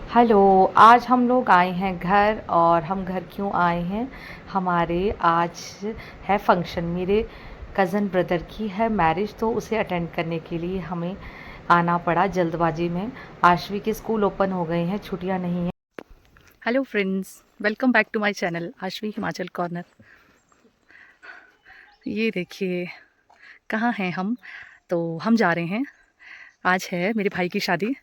Hello. आज हम लोग आए हैं घर। और हम घर क्यों आए हैं? हमारे आज है फंक्शन। मेरे कज़न ब्रदर की है मैरिज, तो उसे अटेंड करने के लिए हमें आना पड़ा जल्दबाजी में। आशवी के स्कूल ओपन हो गए हैं, छुट्टियां नहीं हैं। Hello friends, welcome back to my channel Ashvi Himachal corner. ये देखिए कहाँ हैं हम। तो हम जा रहे हैं, आज है मेरे भाई की शादी,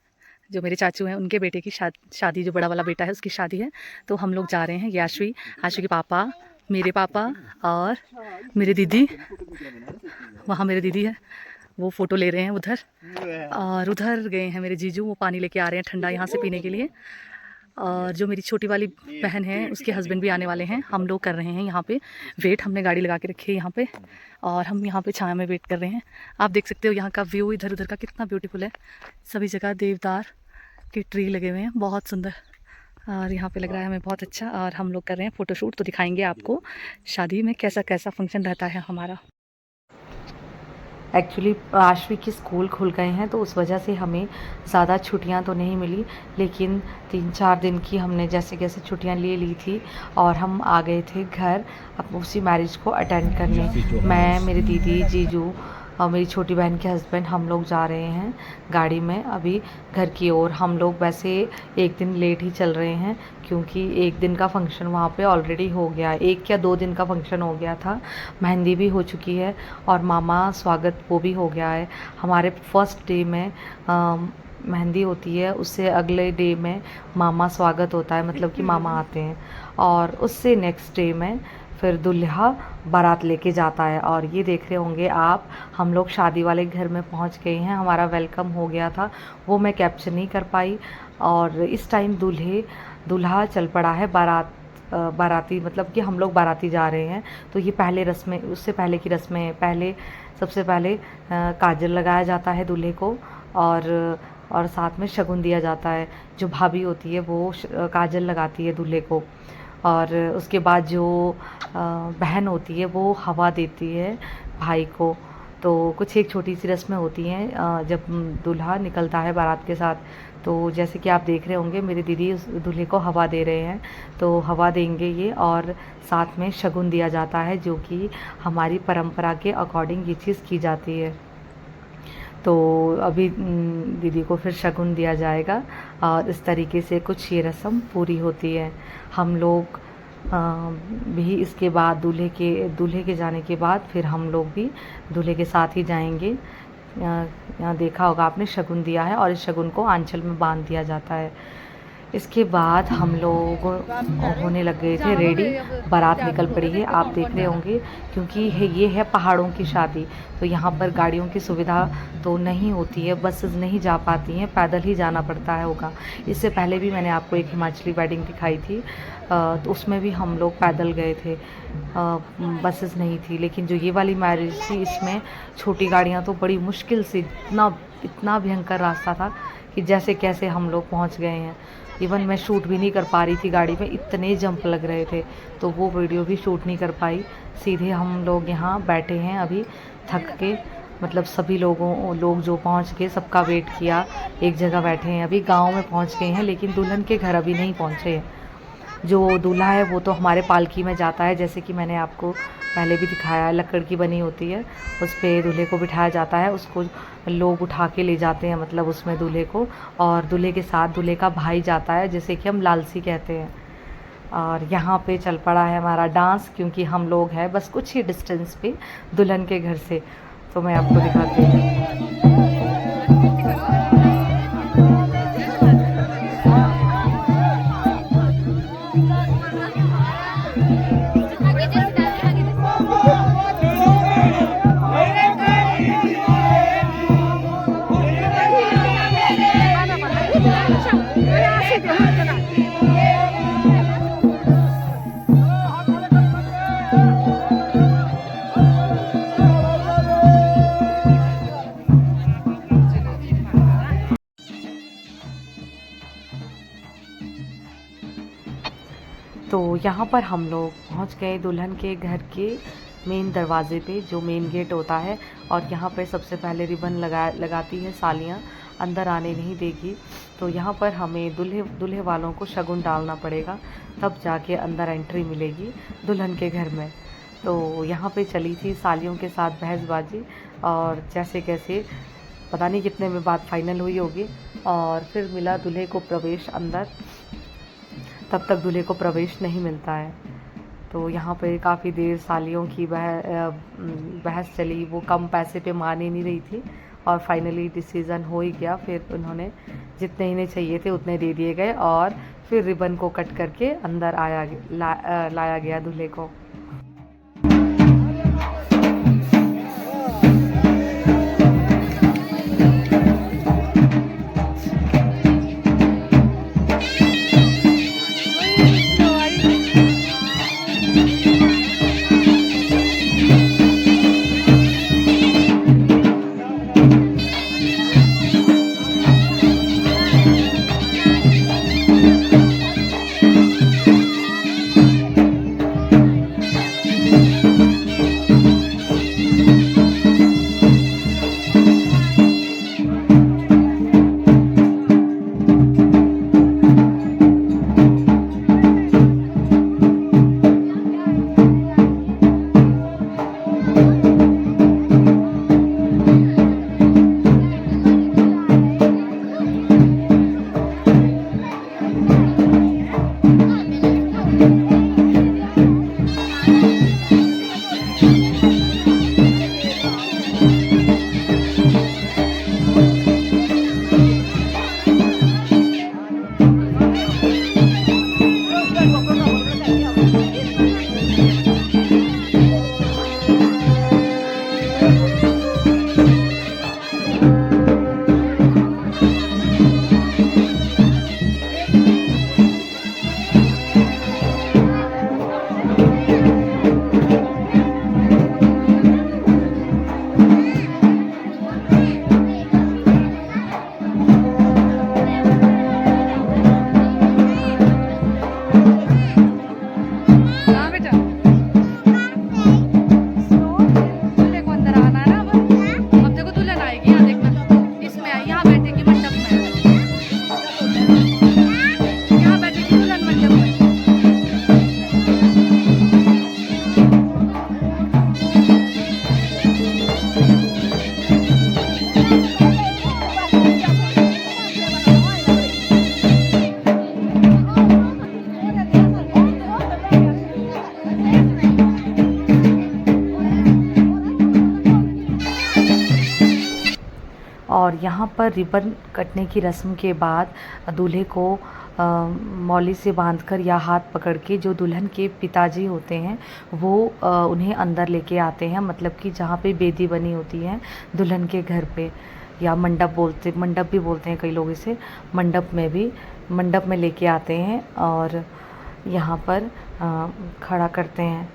जो मेरे चाचू हैं उनके बेटे की शादी, जो बड़ा वाला बेटा है उसकी शादी है। तो हम लोग जा रहे हैं। ये आशवी, आशवी के पापा, मेरे पापा और मेरी दीदी। वहाँ मेरी दीदी है, वो फ़ोटो ले रहे हैं उधर। और उधर गए हैं मेरे जीजू, वो पानी लेके आ रहे हैं ठंडा यहाँ से पीने के लिए। और जो मेरी छोटी वाली बहन है उसके हस्बैंड भी आने वाले हैं। हम लोग कर रहे हैं यहाँ पे वेट, हमने गाड़ी लगा के रखी है यहाँ पे, और हम यहाँ पे छाया में वेट कर रहे हैं। आप देख सकते हो यहाँ का व्यू इधर उधर का कितना ब्यूटीफुल है। सभी जगह देवदार के ट्री लगे हुए हैं, बहुत सुंदर। और यहाँ पे लग रहा है हमें बहुत अच्छा। और हम लोग कर रहे हैं फ़ोटोशूट, तो दिखाएंगे आपको शादी में कैसा कैसा फंक्शन रहता है हमारा। एक्चुअली आशवी के स्कूल खुल गए हैं, तो उस वजह से हमें ज़्यादा छुट्टियां तो नहीं मिली, लेकिन 3-4 दिन की हमने जैसे कैसे छुट्टियां ले ली थी। और हम आ गए थे घर अब उसी मैरिज को अटेंड करने। मैं, मेरी दीदी, जीजू और मेरी छोटी बहन के हस्बैंड, हम लोग जा रहे हैं गाड़ी में अभी घर की ओर। हम लोग वैसे एक दिन लेट ही चल रहे हैं, क्योंकि एक दिन का फंक्शन वहाँ पे ऑलरेडी हो गया है। 1 या 2 दिन का फंक्शन हो गया था, मेहंदी भी हो चुकी है और मामा स्वागत वो भी हो गया है। हमारे फर्स्ट डे में मेहंदी होती है, उससे अगले डे में मामा स्वागत होता है, मतलब कि मामा आते हैं। और उससे नेक्स्ट डे में फिर दूल्हा बारात लेके जाता है। और ये देख रहे होंगे आप, हम लोग शादी वाले घर में पहुंच गए हैं। हमारा वेलकम हो गया था, वो मैं कैप्चर नहीं कर पाई। और इस टाइम दूल्हा चल पड़ा है बाराती, मतलब कि हम लोग बाराती जा रहे हैं। तो ये पहले रस्में, उससे पहले की रस्में, सबसे पहले काजल लगाया जाता है दूल्हे को, और साथ में शगुन दिया जाता है। जो भाभी होती है वो काजल लगाती है दूल्हे को। और उसके बाद जो बहन होती है वो हवा देती है भाई को। तो कुछ एक छोटी सी रस्में होती हैं जब दूल्हा निकलता है बारात के साथ। तो जैसे कि आप देख रहे होंगे, मेरी दीदी उस दूल्हे को हवा दे रहे हैं, तो हवा देंगे ये। और साथ में शगुन दिया जाता है, जो कि हमारी परंपरा के अकॉर्डिंग ये चीज़ की जाती है। तो अभी दीदी को फिर शगुन दिया जाएगा, और इस तरीके से कुछ ये रस्म पूरी होती है। हम लोग भी इसके बाद दूल्हे के जाने के बाद फिर हम लोग भी दूल्हे के साथ ही जाएंगे। यहाँ देखा होगा आपने, शगुन दिया है और इस शगुन को आंचल में बांध दिया जाता है। इसके बाद हम लोग होने लग गए थे रेडी, बारात निकल पड़ी है, आप देख रहे होंगे। क्योंकि ये है पहाड़ों की शादी, तो यहाँ पर गाड़ियों की सुविधा तो नहीं होती है, बसेस नहीं जा पाती हैं, पैदल ही जाना पड़ता है होगा। इससे पहले भी मैंने आपको एक हिमाचली वेडिंग दिखाई थी, तो उसमें भी हम लोग पैदल गए थे, बसेस नहीं थी। लेकिन जो ये वाली मैरिज थी, इसमें छोटी गाड़ियाँ तो बड़ी मुश्किल से, इतना भयंकर रास्ता था कि जैसे कैसे हम लोग पहुँच गए हैं। इवन मैं शूट भी नहीं कर पा रही थी गाड़ी में, इतने जंप लग रहे थे, तो वो वीडियो भी शूट नहीं कर पाई। सीधे हम लोग यहाँ बैठे हैं अभी थक के, मतलब सभी लोग जो पहुँच के सबका वेट किया, एक जगह बैठे हैं। अभी गांव में पहुँच गए हैं, लेकिन दुल्हन के घर अभी नहीं पहुँचे हैं। जो दूल्हा है वो तो हमारे पालकी में जाता है, जैसे कि मैंने आपको पहले भी दिखाया है, लकड़ की बनी होती है, उस पे दूल्हे को बिठाया जाता है, उसको लोग उठा के ले जाते हैं, मतलब उसमें दूल्हे को। और दूल्हे के साथ दूल्हे का भाई जाता है, जैसे कि हम लालसी कहते हैं। और यहाँ पे चल पड़ा है हमारा डांस, क्योंकि हम लोग हैं बस कुछ ही डिस्टेंस पे दुल्हन के घर से। तो मैं आपको दिखाती हूँ। तो यहाँ पर हम लोग पहुँच गए दुल्हन के घर के मेन दरवाज़े पे, जो मेन गेट होता है। और यहाँ पे सबसे पहले रिबन लगाती हैं सालियाँ, अंदर आने नहीं देगी। तो यहाँ पर हमें दूल्हे वालों को शगुन डालना पड़ेगा, तब जाके अंदर एंट्री मिलेगी दुल्हन के घर में। तो यहाँ पे चली थी सालियों के साथ बहसबाजी, और जैसे कैसे पता नहीं कितने में बात फाइनल हुई होगी, और फिर मिला दूल्हे को प्रवेश अंदर। तब तक दूल्हे को प्रवेश नहीं मिलता है। तो यहाँ पे काफ़ी देर सालियों की बहस चली, वो कम पैसे पे मान ही नहीं रही थी, और फाइनली डिसीज़न हो ही गया। फिर उन्होंने जितने इन्हें चाहिए थे उतने दे दिए गए, और फिर रिबन को कट करके अंदर लाया गया दूल्हे को। और यहाँ पर रिबन कटने की रस्म के बाद दूल्हे को मौली से बांधकर या हाथ पकड़ के जो दुल्हन के पिताजी होते हैं वो उन्हें अंदर लेके आते हैं, मतलब कि जहाँ पे बेदी बनी होती है दुल्हन के घर पे, या मंडप भी बोलते हैं कई लोग इसे। मंडप में लेके आते हैं और यहाँ पर खड़ा करते हैं।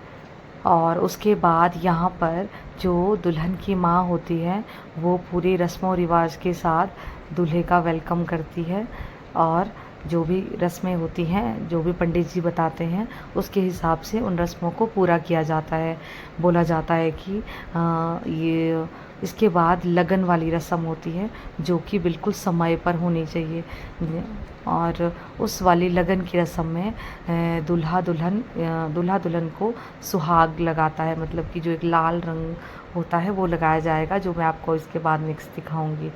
और उसके बाद यहाँ पर जो दुल्हन की माँ होती है वो पूरे रस्मों रिवाज के साथ दूल्हे का वेलकम करती है, और जो भी रस्में होती हैं, जो भी पंडित जी बताते हैं उसके हिसाब से उन रस्मों को पूरा किया जाता है। बोला जाता है कि ये इसके बाद लगन वाली रस्म होती है जो कि बिल्कुल समय पर होनी चाहिए, और उस वाली लगन की रस्म में दूल्हा दुल्हन को सुहाग लगाता है, मतलब कि जो एक लाल रंग होता है वो लगाया जाएगा, जो मैं आपको इसके बाद नेक्स्ट दिखाऊंगी।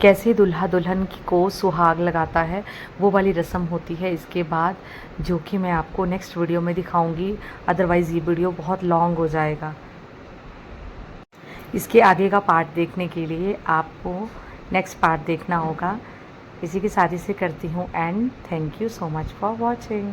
कैसे दूल्हा दुल्हन को सुहाग लगाता है वो वाली रस्म होती है इसके बाद, जो कि मैं आपको नेक्स्ट वीडियो में दिखाऊंगी, अदरवाइज़ ये वीडियो बहुत लॉन्ग हो जाएगा। इसके आगे का पार्ट देखने के लिए आपको नेक्स्ट पार्ट देखना होगा। इसी के साथ इसे करती हूँ and thank you so much for watching.